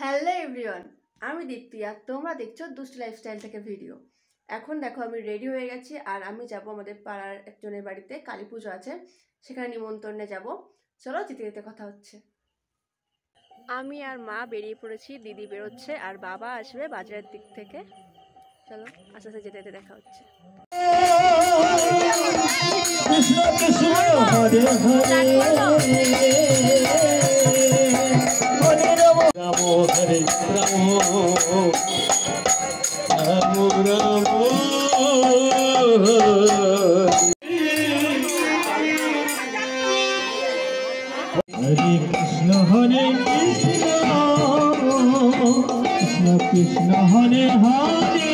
Hello everyone, আমি দীপ্তি আর তোমরা দেখছো দুষ্টু লাইফস্টাইল থেকে ভিডিও। এখন দেখো আমি রেডি হয়ে গেছি আর আমি যাব আমাদের পাড়ার একজনের বাড়িতে, কালী পুজো আছে, সেখানে নিমন্ত্রণে যাব। চলো যেতে যেতে কথা হচ্ছে। আমি আর মা বেরিয়ে পড়েছি, দিদি বেরোচ্ছে আর বাবা আসবে বাজারের দিক থেকে। চলো আস্তে আস্তে যেতে যেতে দেখা হচ্ছে। কৃষ্ণ কৃষ্ণ হরে হরে রাম হরে রাম রাম রাম হরে কৃষ্ণ হরে কৃষ্ণ কৃষ্ণ কৃষ্ণ হরে হরে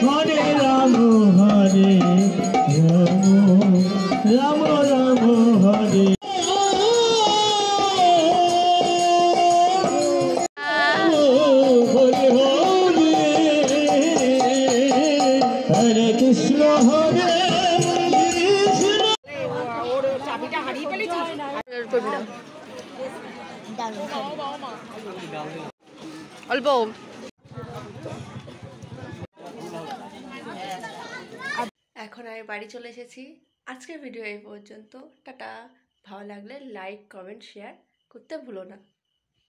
হরে রাম হরে রাম রাম রাম হরে কৃষ্ণ হরে অল্প। এখন আমি বাড়ি চলে এসেছি। আজকের ভিডিও এই পর্যন্ত। টাটা। ভালো লাগলে লাইক, কমেন্ট, শেয়ার করতে ভুলো না।